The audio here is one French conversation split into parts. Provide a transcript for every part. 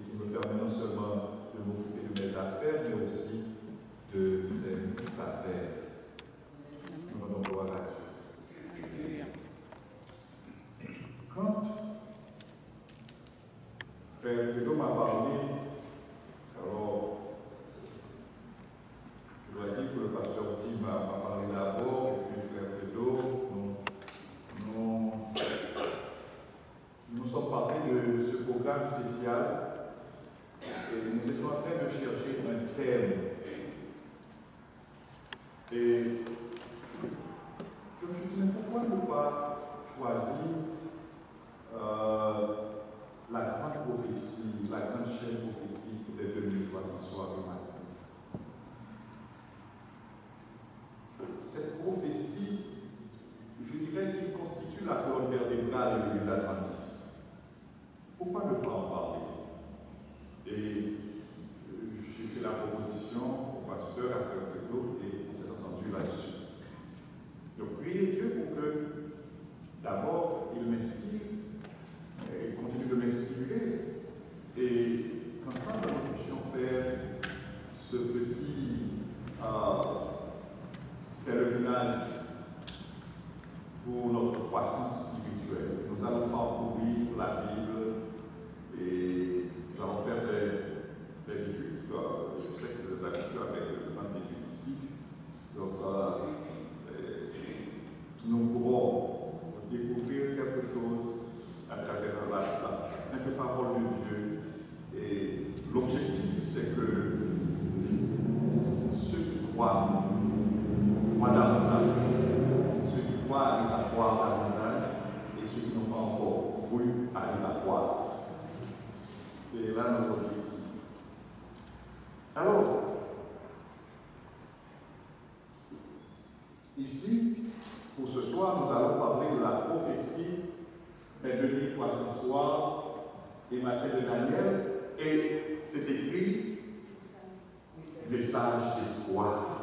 qui me permet non seulement de m'occuper de mes affaires, mais aussi de ses affaires. Nous rendons gloire à Dieu. Quand Frère Fredo m'a parlé, alors je dois dire que le pasteur aussi m'a parlé d'abord, et puis Frère Fredo, nous sommes parlé de ce programme spécial et nous étions en train de chercher un thème. Et je me suis dit, mais pourquoi ne pas choisir la grande prophétie, la grande chaîne prophétique des 2300 soirs du matin? Cette prophétie, je dirais qu'il constitue la colonne vertébrale de l'Église adventiste. Pourquoi ne pas en parler? Et j'ai fait la proposition au pasteur, à Frère Fredo, et on s'est entendu là-dessus. Donc, priez Dieu pour que, d'abord, il m'inspire, et continue de m'inspirer, et qu'ensemble, nous puissions faire ce petit pèlerinage pour notre croissance spirituelle. Nous allons parcourir la Bible et nous allons faire des études. Je sais que vous êtes habitués avec de grandes études ici. Donc, nous pourrons découvrir quelque chose à travers la simple parole de Dieu. Et l'objectif, c'est que ceux qui croient davantage, ceux qui croient arrivent à croire davantage, et ceux qui n'ont pas encore cru arrivent à croire. C'est là notre objectif. Alors, ici, pour ce soir, nous allons parler de la prophétie des 2300 soirs et matin de Daniel, et c'est écrit message d'espoir.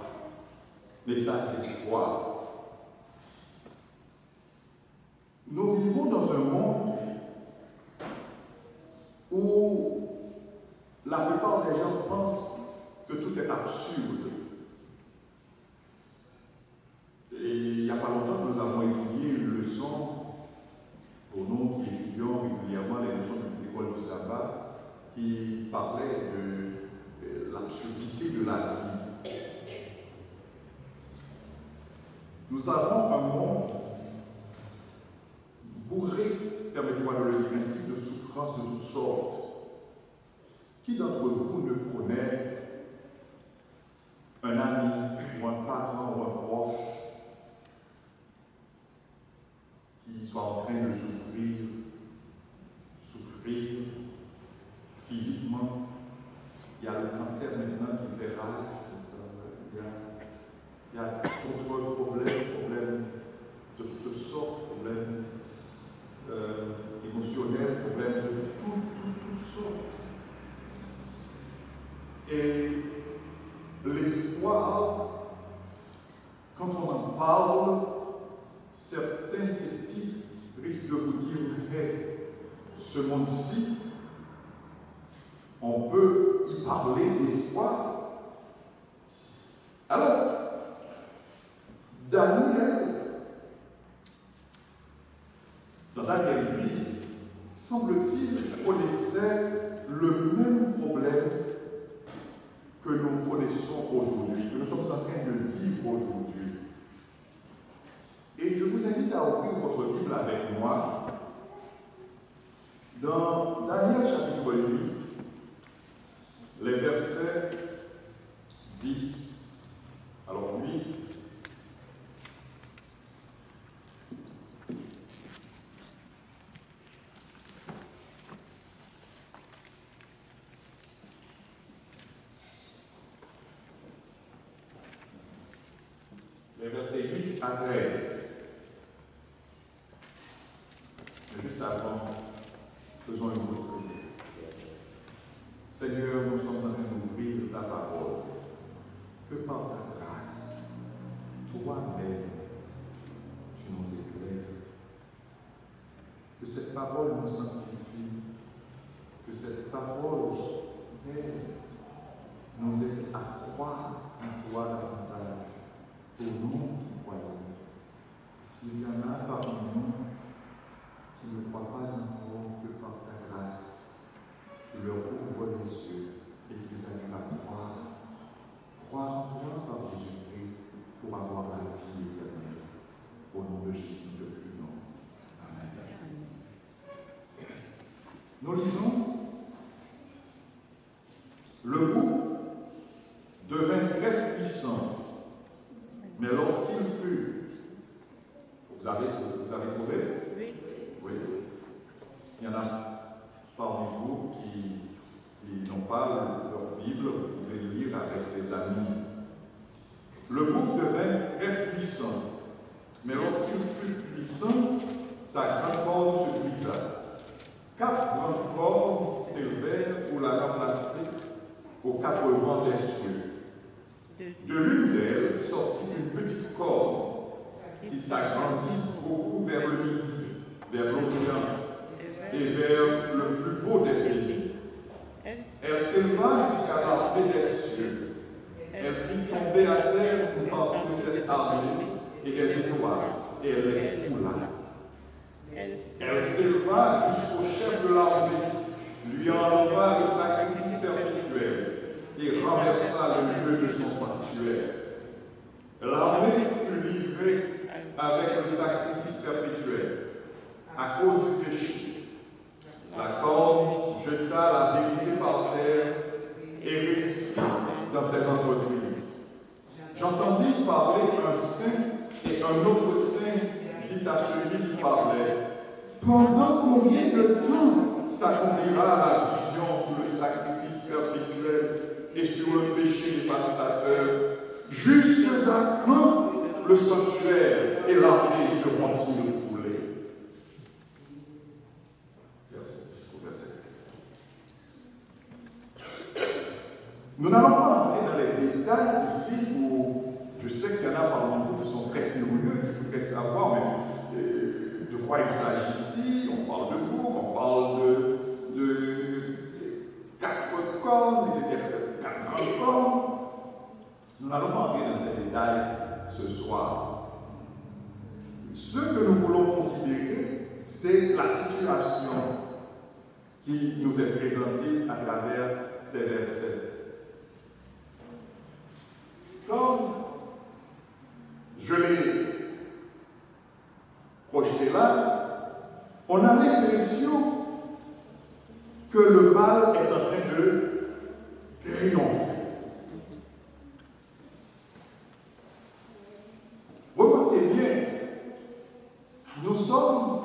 Message d'espoir. Nous vivons dans un monde où la plupart des gens pensent que tout est absurde. Et il n'y a pas longtemps, nous avons étudié une leçon, pour nous qui étudions régulièrement les leçons de l'école du sabbat, qui parlait de l'absurdité de la vie. Nous avons un monde bourré, permettez-moi de le dire ainsi, de souffrances de toutes sortes. Qui d'entre vous ne connaît un ami ou un parent ou un proche qui soit en train de souffrir physiquement? Il y a le cancer maintenant qui fait rage. Il y a d'autres problèmes de toutes sortes, problèmes émotionnels, problèmes de toutes sortes. Et l'espoir, quand on en parle, certains sceptiques risquent de vous dire, hey, ce monde-ci, on peut y parler d'espoir. Alors, dans Daniel 8, semble-t-il, connaissait le même problème que nous connaissons aujourd'hui, que nous sommes en train de vivre aujourd'hui. Et je vous invite à ouvrir votre Bible avec moi dans Daniel chapitre 8, les versets 10. Alors 8. Les versets 8 à 13. Mais juste avant, faisons une autre prière. Seigneur, nous sommes en train d'ouvrir ta parole. Que par ta grâce, toi-même, tu nous éclaires. Que cette parole nous sanctifie. que cette parole, Père, nous aide à croire en toi davantage, au nom qui croyons. S'il y en a parmi nous qui ne croient pas encore que par ta grâce, tu leur ouvres les yeux et qu'ils arrivent à croire en toi par Jésus-Christ pour avoir la vie éternelle. Au nom de Jésus, nous te prions. Amen. Nous lisons: le bouc devint très puissant, mais lorsqu'il fut... Vous avez trouvé? Oui. Oui. Il y en a parmi vous qui n'ont pas leur Bible, vous pouvez le lire avec des amis. Le bouc devint très puissant, mais lorsqu'il fut puissant, sa grande corde se brisa. 4 grandes cordes s'élevèrent pour la remplacer aux 4 vents des cieux. De l'une d'elles sortit une petite corde qui s'agrandit beaucoup vers le midi, vers l'Orient et vers le plus beau des pays. Elle s'éleva jusqu'à l'armée des cieux. Elle fit tomber à terre une partie de cette armée et les étoiles, et elle les foula. Elle s'éleva jusqu'au chef de l'armée, lui enleva le sacrifice perpétuel et renversa le lieu de son sanctuaire. L'armée fut livrée avec le sacrifice perpétuel à cause du péché. La corde jeta la vérité par terre et réussit dans ses entreprises. J'entendis parler un saint et un autre saint dit à celui qui parlait: pendant combien de temps s'accomplira la vision sur le sacrifice perpétuel et sur le péché dévastateur? Jusqu'à quand le sanctuaire et l'armée seront-ils foulés? Verset. Nous n'allons pas entrer dans les détails ici où je sais qu'il y en a parmi vous qui sont très curieux, qui voudraient savoir mais, de quoi il s'agit ici. On parle de bouc, on parle de 4 cornes, etc. 4 grandes cornes. Nous n'allons pas entrer dans ces détails ce soir. Ce que nous voulons considérer, c'est la situation qui nous est présentée à travers ces versets. Comme je l'ai projeté là, on a l'impression que le mal est en train de triompher. Remarquez bien, nous sommes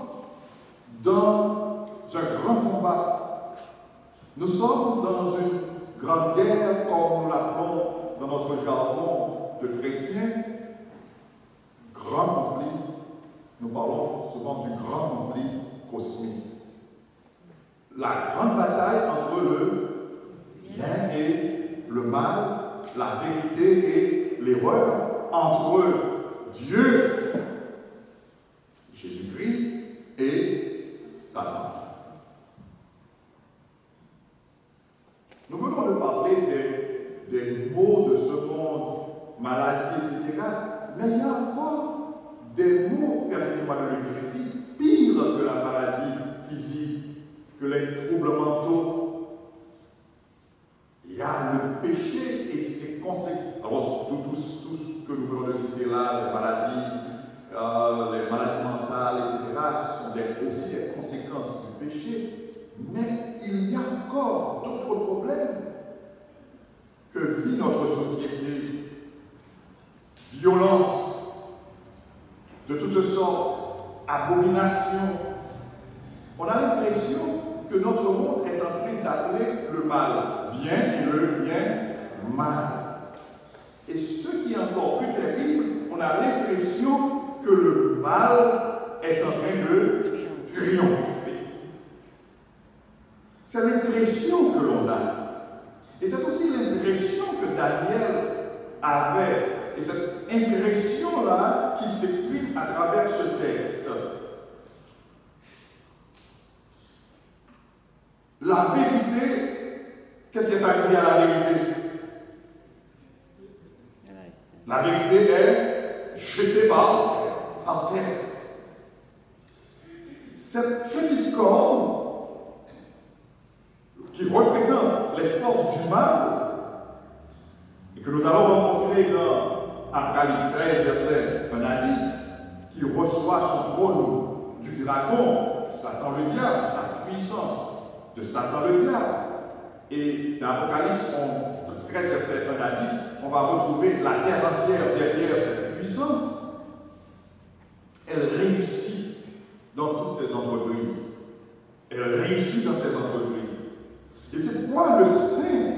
dans un grand combat. Nous sommes dans une grande guerre, comme nous l'appelons dans notre jargon de chrétiens. Grand conflit. Nous parlons souvent du grand conflit cosmique. La grande bataille entre le bien et le mal, la vérité et l'erreur, entre Dieu, Jésus-Christ et Satan. Nous venons de parler des maux de ce monde, maladie, etc. Mais il y a encore des maux, permettez-moi de le dire ici, pires que la maladie physique, que les troubles mentaux. Il y a le péché et ses conséquences. Alors, tout ce que nous venons de citer là, les maladies mentales, etc., sont aussi des conséquences du péché. Mais il y a encore d'autres problèmes que vit notre société. Violence de toutes sortes, abomination. On a l'impression que notre monde est en train d'appeler le mal bien et le bien mal. Et ce qui est encore plus terrible, on a l'impression que le mal est en train de triompher. C'est l'impression que l'on a. Et c'est aussi l'impression que Daniel avait. Et cette impression-là qui s'exprime à travers ce texte. La vérité, qu'est-ce qui est arrivé à la vérité? La vérité est jetée par terre. Cette petite corne qui représente les forces du mal et que nous allons rencontrer dans Apocalypse 13, versets 1 à 10, qui reçoit son trône du dragon, Satan le diable, sa puissance de Satan le diable. Et dans Apocalypse 13, verset 1 à 10, on va retrouver la terre entière derrière cette puissance. Elle réussit dans toutes ses entreprises. Elle réussit dans ses entreprises. Et c'est pourquoi le Saint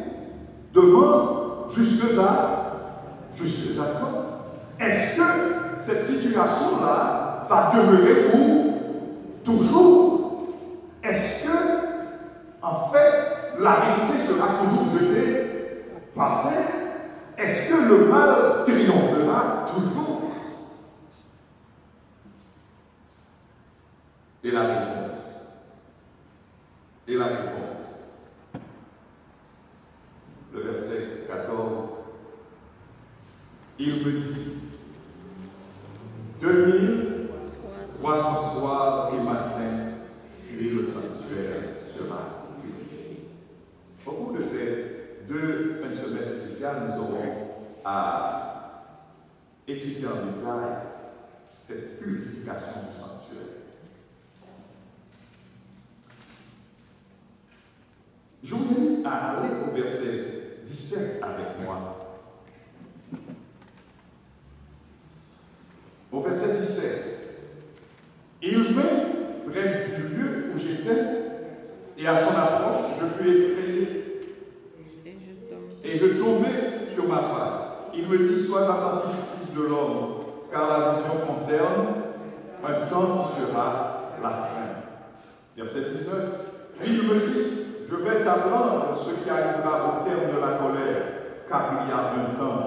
demande jusque à quand? Est-ce que cette situation-là va demeurer pour toujours? Est-ce que, en fait, la vérité sera toujours jetée par terre? Est-ce que le mal triomphera toujours? Et la réponse, le verset 14, il me dit, 2300 soirs et matin, puis le sanctuaire sera purifié. Au cours de ces 2 fins de semaine spéciales, nous aurons à étudier en détail cette purification du sanctuaire. Je vous invite à aller au verset 17 avec moi. Au verset 17, il vint près du lieu où j'étais, et à son approche, je fus effrayé, et je tombais sur ma face. Il me dit, sois attentif, fils de l'homme, car la vision concerne un temps qui sera la fin. Verset 19, puis il me dit, je vais t'apprendre ce qui arrivera au terme de la colère, car il y a un temps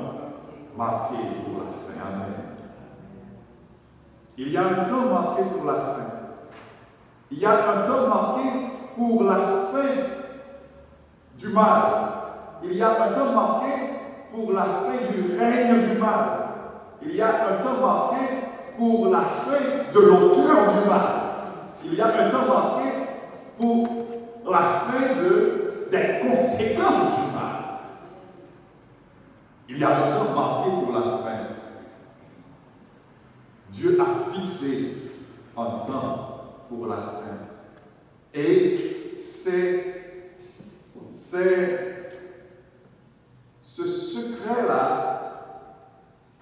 marqué pour la fin. Amen. Il y a un temps marqué pour la fin. Il y a un temps marqué pour la fin du mal. Il y a un temps marqué pour la fin du règne du mal. Il y a un temps marqué pour la fin de l'auteur du mal. Il y a un temps marqué pour la fin des conséquences du mal. Il y a un temps marqué pour la fin. Dieu a fixé un temps pour la fin. Et c'est ce secret-là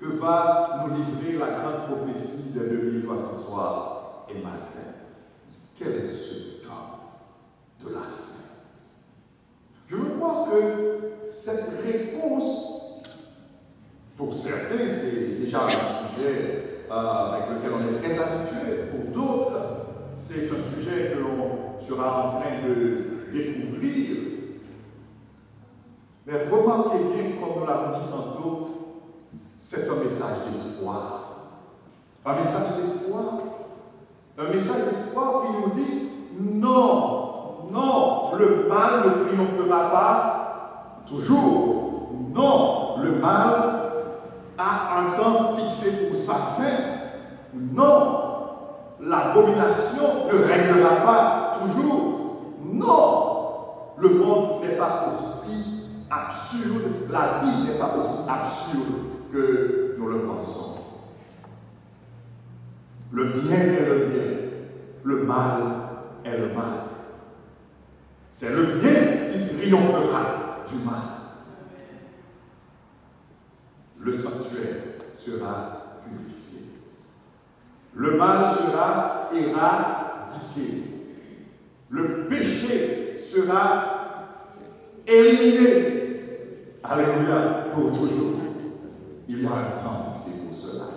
que va nous livrer la grande prophétie de 2300 soirs et matin. Quel est ce temps de la fin? Je veux croire que cette réponse, pour certains, c'est déjà un sujet avec lequel on est très habitué. Pour d'autres, c'est un sujet que l'on sera en train de découvrir. Mais remarquez bien, comme nous l'avons dit tantôt, c'est un message d'espoir. Un message d'espoir. Un message d'espoir qui nous dit non, non, le mal ne triomphera pas toujours. Non, le mal a un temps fixé pour sa fin. Non, l'abomination ne régnera pas toujours. Non, le monde n'est pas aussi absurde, la vie n'est pas aussi absurde que nous le pensons. Le bien est le bien, le mal est le mal. C'est le bien qui triomphera du mal. Le sanctuaire sera purifié. Le mal sera éradiqué. Le péché sera éliminé. Alléluia, pour toujours. Il y a un temps fixé pour cela.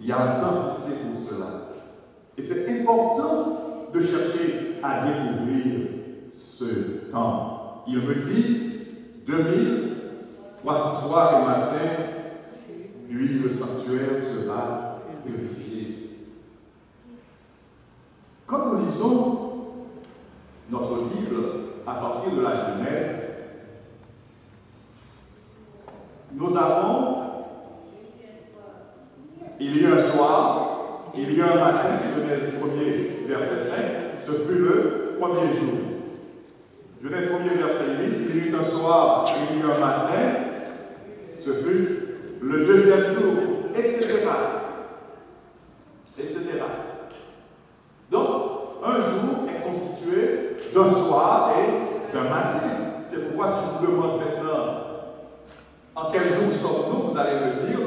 Il y a un temps fixé pour cela. Et c'est important de chercher à découvrir ce temps. Il me dit 2300 soirs et matin, puis le sanctuaire sera purifié. Quand nous lisons notre livre, à partir de la Genèse, nous avons, il y a un soir, il y a un matin, Genèse 1er, verset 5, ce fut le premier jour. Genèse 1er, verset 8, il y eut un soir, il y eut un matin, ce fut le deuxième jour, etc. etc. Donc, un jour est constitué d'un soir et d'un matin. C'est pourquoi, si je vous demande maintenant en quel jour sommes-nous, vous allez me dire,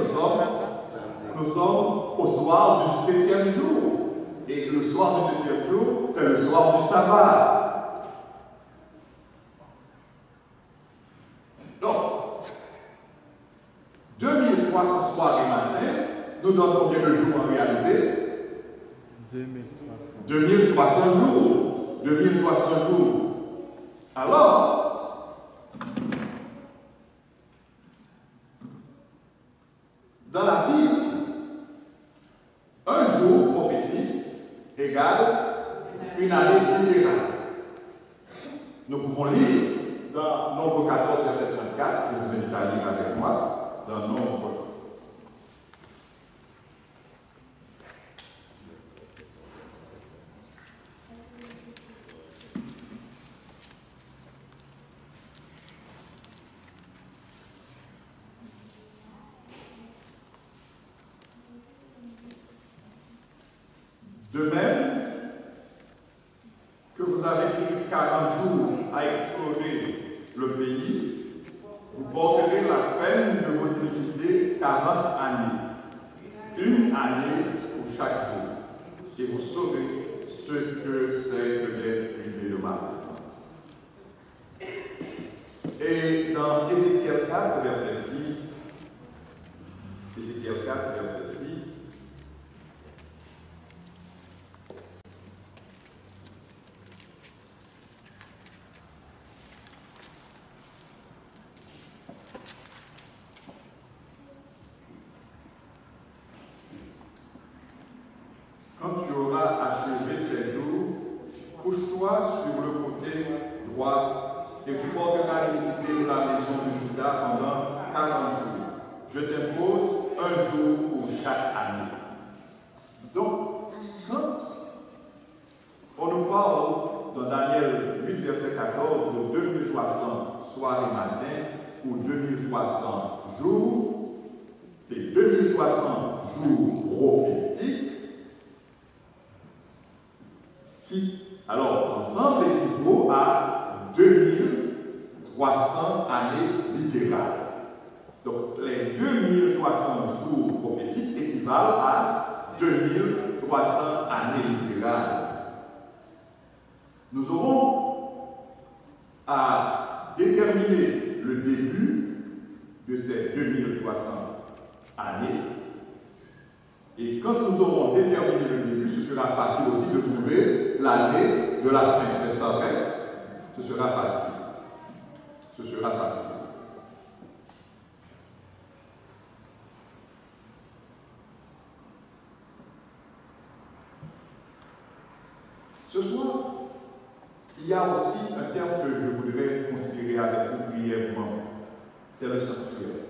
nous sommes au soir du 7e jour. Et le soir du 7e jour, c'est le soir du sabbat. Donc, 2300 soirs et matins nous donnent combien de jours en réalité? 2300 jours. 2300 jours. Alors, dans la Bible, un jour prophétique égale une année littérale. Nous pouvons lire dans Nombre 14, verset 34, je vous invite à lire avec moi, dans Nombre. De même que vous avez pris 40 jours à explorer le pays, vous porterez la peine de vos iniquités 40 années. Une année pour chaque jour. Et vous saurez ce que c'est que d'être privé de ma présence. Et dans Ézéchiel 4, verset 6, Ézéchiel 4, verset 6, quand tu auras achevé ces jours, couche-toi sur le côté droit et tu porteras l'iniquité de la maison de Juda pendant 40 jours. Je t'impose un jour pour chaque année. Donc, quand on nous parle dans Daniel 8, verset 14 de 2300 soirs et matins ou 2300 jours, c'est 2300 jours prophétiques qui, alors, ensemble équivaut à 2300 années littérales. Donc, les 2300 jours prophétiques équivalent à 2300 années littérales. Nous aurons à déterminer le début de ces 2300 années. Et quand nous aurons déterminé le début, ce sera facile aussi de trouver l'année de la fin. N'est-ce pas vrai? Ce sera facile. Ce sera facile. Ce soir, il y a aussi un terme que je voudrais considérer avec vous brièvement. C'est le sanctuaire.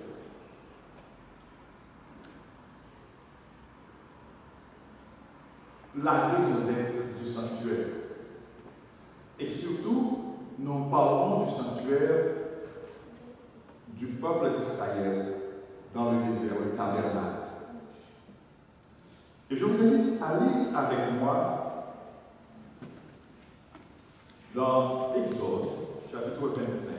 La raison d'être du sanctuaire. Et surtout, nous parlons du sanctuaire du peuple d'Israël dans le désert, le tabernacle. Et je vous invite à lire avec moi dans Exode, chapitre 25.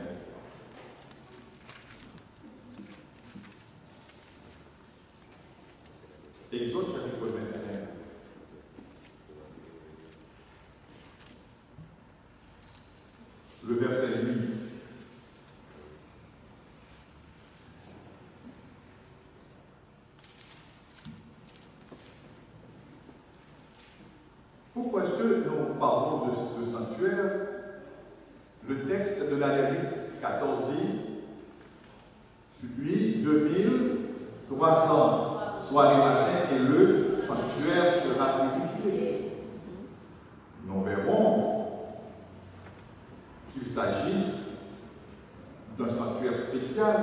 Exode, chapitre 25. Le verset 8. Pourquoi est-ce que nous parlons de ce sanctuaire? Le texte de Daniel 14 dit, puis 2300 soirs et matins et le sanctuaire sera purifié. Nous verrons qu'il s'agit d'un sanctuaire spécial,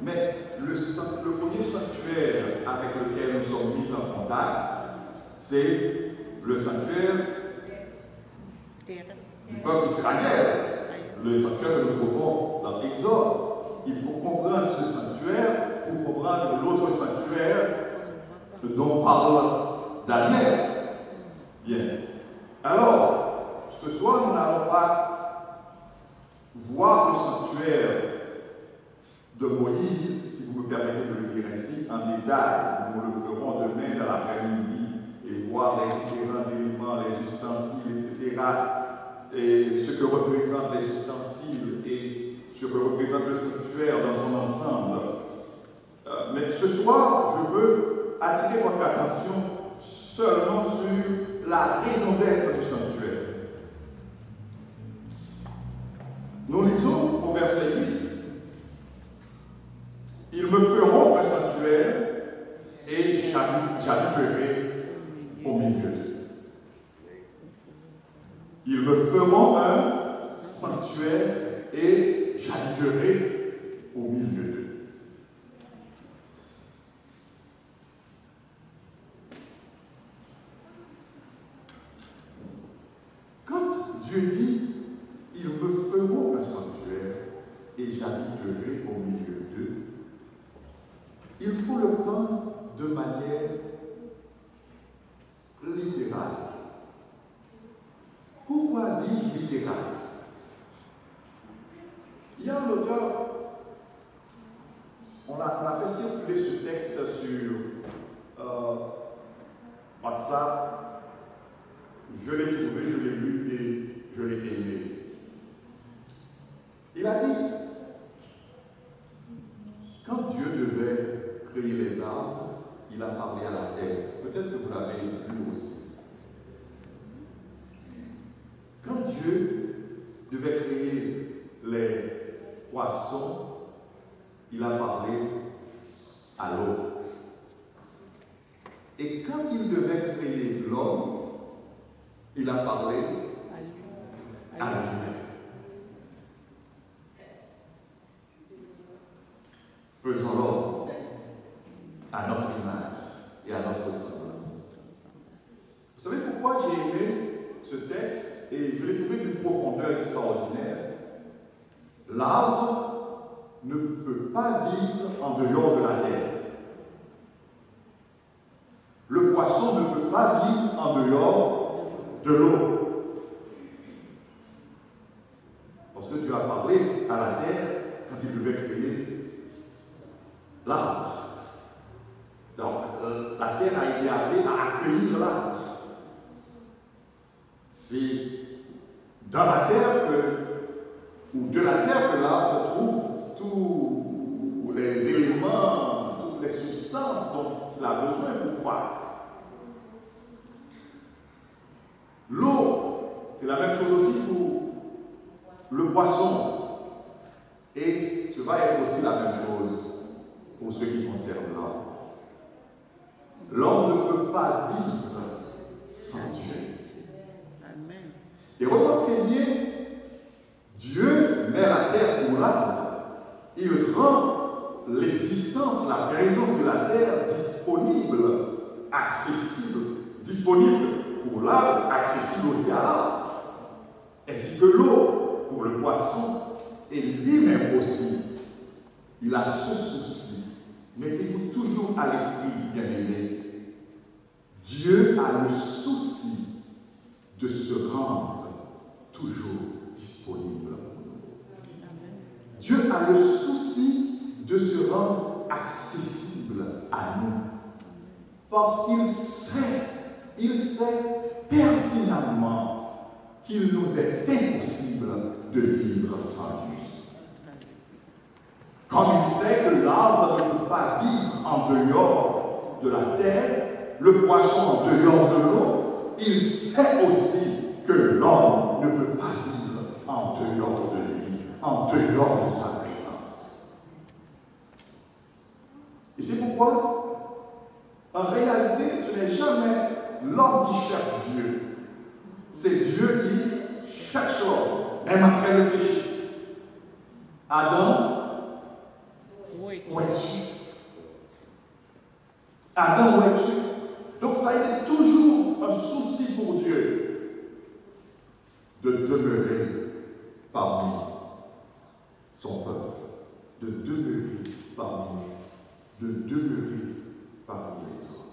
mais le premier sanctuaire avec lequel nous sommes mis en contact, c'est le sanctuaire du peuple d'Israël, le sanctuaire que nous trouvons dans l'Exode. Il faut comprendre ce sanctuaire pour comprendre l'autre sanctuaire dont parle Daniel. Bien. Alors, ce soir, nous n'allons pas voir le sanctuaire de Moïse, si vous me permettez de le dire ainsi, en détail. Nous le ferons demain dans l'après-midi et voir les différents éléments, les ustensiles, etc. Et ce que représentent les ustensiles et ce que représente le sanctuaire dans son ensemble. Mais ce soir, je veux attirer votre attention seulement sur la raison d'être du sanctuaire. Nous lisons au verset 8. Ils me feront un sanctuaire et j'habiterai au milieu d'eux. Ils me feront un sanctuaire et j'habiterai au milieu d'eux. Quand Dieu dit « Ils me feront un sanctuaire et j'habiterai au milieu d'eux », il faut le prendre de manière littérale. Pourquoi dire littéral? Il y a un auteur, on a fait circuler ce texte sur WhatsApp. Je l'ai trouvé, je l'ai lu et je l'ai aimé. Il a dit, quand Dieu devait créer les arbres, il a parlé à la terre. Peut-être que vous l'avez lu aussi. Quand Dieu devait créer les poissons, il a parlé à l'eau. Et quand il devait créer l'homme, il a parlé à la lumière. Faisons l'homme à notre image et à notre semblance. Vous savez pourquoi j'ai aimé ce texte et je l'ai trouvé d'une profondeur extraordinaire? L'arbre ne peut pas vivre en dehors de la terre. Le poisson ne peut pas vivre en dehors de l'eau. Parce que Dieu a parlé à la terre quand il devait créer l'arbre. Donc, la terre a été appelée à accueillir l'arbre. C'est dans la terre ou de la terre que l'arbre trouve tous les éléments, toutes les substances dont il a besoin pour croître. L'eau, c'est la même chose aussi pour le poisson. Et ce va être aussi la même chose pour ce qui concerne l'homme. L'homme ne peut pas vivre sans Dieu. Amen. Et remarquez bien, Dieu met la terre pour l'arbre. Il rend l'existence, la présence de la terre disponible, accessible, disponible pour l'arbre, accessible aussi à l'arbre, ainsi que l'eau pour le poisson, et lui-même aussi. Il a ce souci. Mettez-vous toujours à l'esprit, bien-aimés. Dieu a le souci de se rendre toujours disponible pour nous. Dieu a le souci de se rendre accessible à nous. Parce qu'il sait pertinemment qu'il nous est impossible de vivre sans lui. Comme il sait que l'arbre ne peut pas vivre en dehors de la terre, le poisson en dehors de l'eau, il sait aussi que l'homme ne peut pas vivre en dehors de lui, en dehors de sa présence. Et c'est pourquoi, en réalité, ce n'est jamais l'homme qui cherche Dieu. C'est Dieu qui cherche l'homme, même après le péché. de demeurer parmi son peuple, de demeurer parmi les hommes.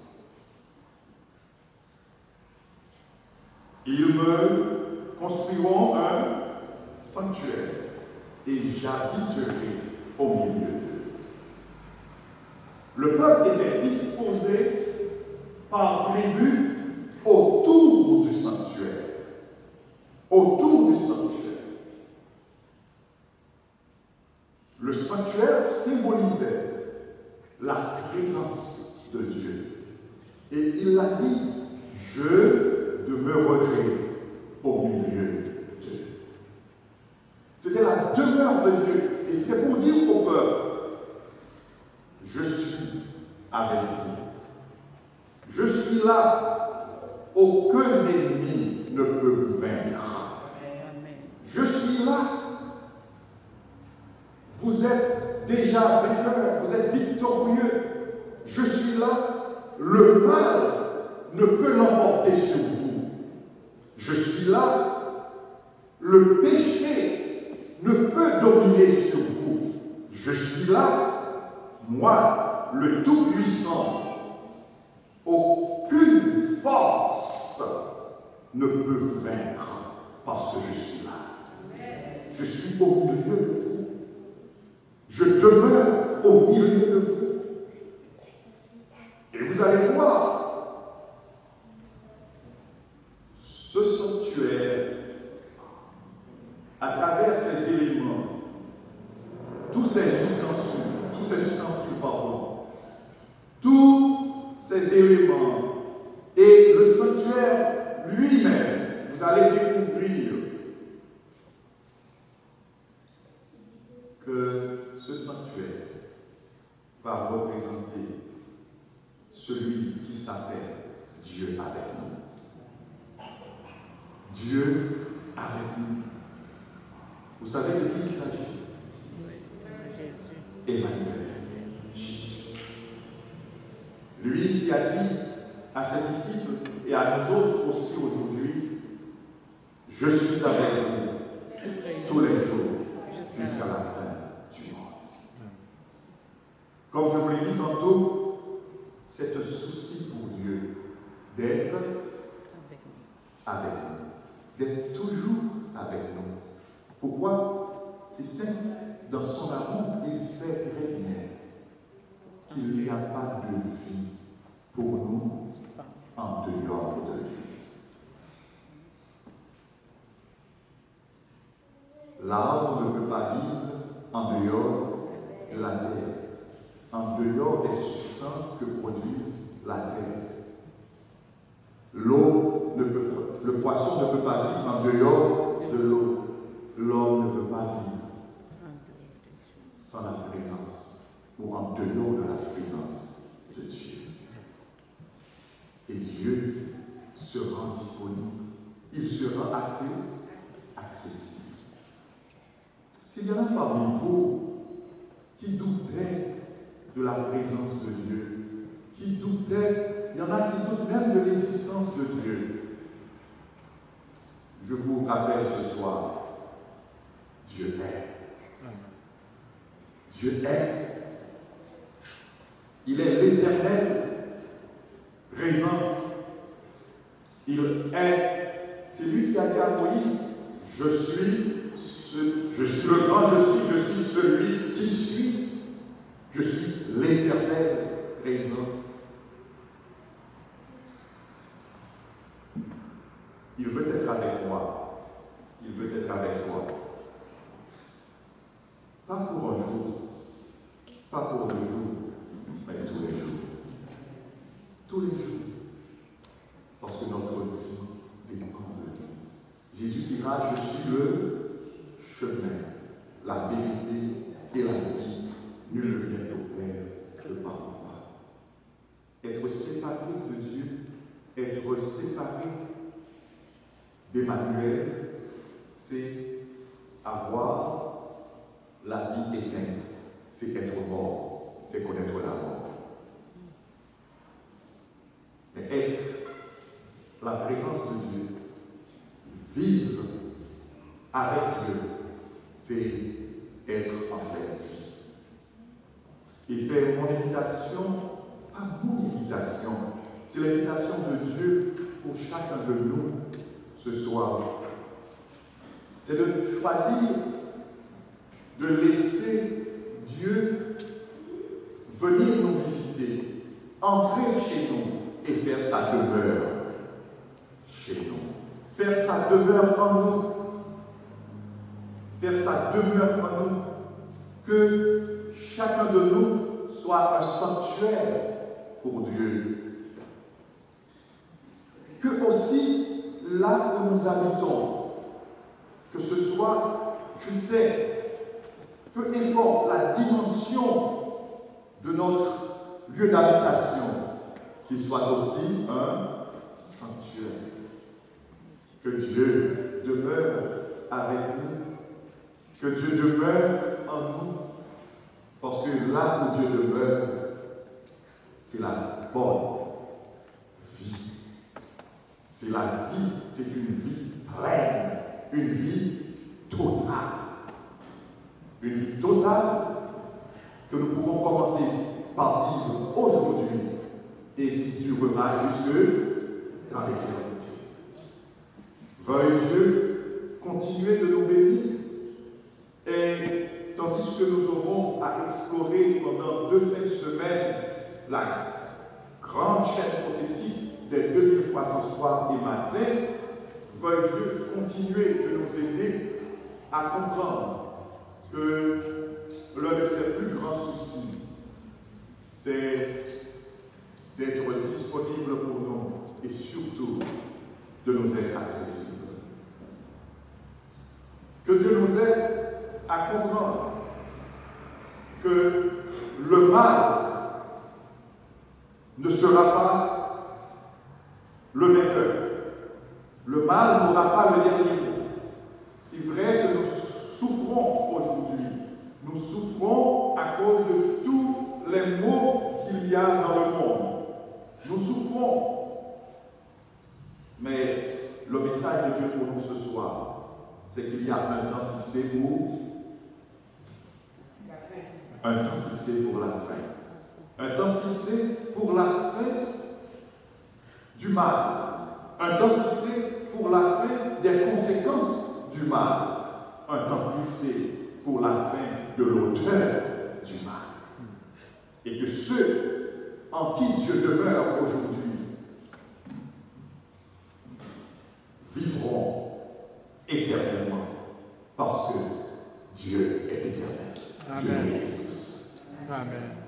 Ils me construiront un sanctuaire et j'habiterai au milieu d'eux. Le peuple était disposé par tribu autour du sanctuaire. Autour du sanctuaire. Le sanctuaire symbolisait la présence de Dieu. Et il a dit, je demeurerai au milieu d'eux. C'était la demeure de Dieu. Et c'était pour dire au peuple, je suis avec vous. Je suis là. Aucun ennemi ne peut vous vaincre. Je suis là. Vous êtes déjà vainqueur, vous êtes victorieux. Je suis là. Le mal ne peut l'emporter sur vous. Je suis là. Le péché ne peut dominer sur vous. Je suis là. Moi, le Tout-Puissant. Aucune force ne peut vous vaincre parce que je suis là. Je suis au milieu de vous. Je demeure au milieu de vous. Et vous allez voir, ce sanctuaire, à travers ces éléments, tous ces ustensiles, tous ces éléments, et le sanctuaire lui-même, vous allez découvrir que ce sanctuaire va représenter celui qui s'appelle Dieu avec nous. Dieu avec nous. Vous savez de qui il s'agit? Emmanuel, Jésus. Lui qui a dit à ses disciples et à nous autres aussi aujourd'hui, je suis avec vous tous les jours jusqu'à la fin du monde. Comme je vous l'ai dit tantôt, c'est un souci pour Dieu d'être avec nous, d'être toujours avec nous. Pourquoi? C'est simple. Dans son amour, il sait très bien qu'il n'y a pas de vie pour nous en dehors de lui. L'arbre ne peut pas vivre en dehors de la terre, en dehors des substances que produisent la terre. Le poisson ne peut pas vivre en dehors de l'eau. L'homme ne peut pas vivre sans la présence ou en dehors de la présence de Dieu. Et Dieu se rend disponible. Il se rend accessible. S'il y en a parmi vous qui doutaient de la présence de Dieu, qui doutaient, il y en a qui doutent même de l'existence de Dieu, je vous rappelle ce soir, Dieu est. Dieu est. Il est l'éternel présent. Il est. C'est lui qui a dit à Moïse, je suis le grand, je suis celui qui suis. Je suis l'éternel présent. Il veut être avec moi. Il veut être avec toi. Pas pour un jour, pas pour 2 jours, mais tous les jours. Tous les jours. Parce que notre vie dépend de lui. Jésus dira, je suis le chemin, la vérité et la vie. Nul ne vient au Père que par moi. Être séparé de Dieu, être séparé d'Emmanuel, c'est avoir la vie éteinte, c'est être mort, c'est connaître la mort. Mais être la présence de Dieu, vivre avec Dieu, c'est être en pleine vie. Et c'est mon invitation, pas mon invitation, c'est l'invitation de Dieu pour chacun de nous ce soir. C'est de choisir de laisser Dieu venir nous visiter, entrer chez nous et faire sa demeure chez nous. Faire sa demeure en nous. Faire sa demeure en nous. Que chacun de nous soit un sanctuaire pour Dieu. Que aussi, là où nous habitons, que ce soit, je ne sais, peu importe la dimension de notre lieu d'habitation, qu'il soit aussi un sanctuaire. Que Dieu demeure avec nous, que Dieu demeure en nous, parce que là où Dieu demeure, c'est la bonne vie. C'est la vie, c'est une vie pleine, une vie totale. Une vie totale que nous pouvons commencer par vivre aujourd'hui et qui durera jusque dans l'éternité. Veuille Dieu continuer de nous bénir et tandis que nous aurons à explorer pendant 2 fins de semaine la grande chaîne prophétique des 2300 soirs et matins, veuille Dieu continuer de nous aider à comprendre que l'un de ses plus grands soucis, c'est d'être disponible pour nous et surtout de nous être accessible. Que Dieu nous aide à comprendre que le mal ne sera pas le vainqueur. Le mal n'aura pas le dernier mot. C'est vrai que nous souffrons aujourd'hui. Nous souffrons à cause de tous les maux qu'il y a dans le monde. Nous souffrons. Mais le message de Dieu pour nous ce soir, c'est qu'il y a un temps fixé pour la fin. Un temps fixé pour la fin. Un temps fixé pour la fin du mal. Un temps fixé pour la fin des conséquences du mal. Un temps fixé pour la fin de l'auteur du mal. Et que ceux en qui Dieu demeure aujourd'hui vivront éternellement parce que Dieu est éternel. Amen. Dieu est Jésus. Amen.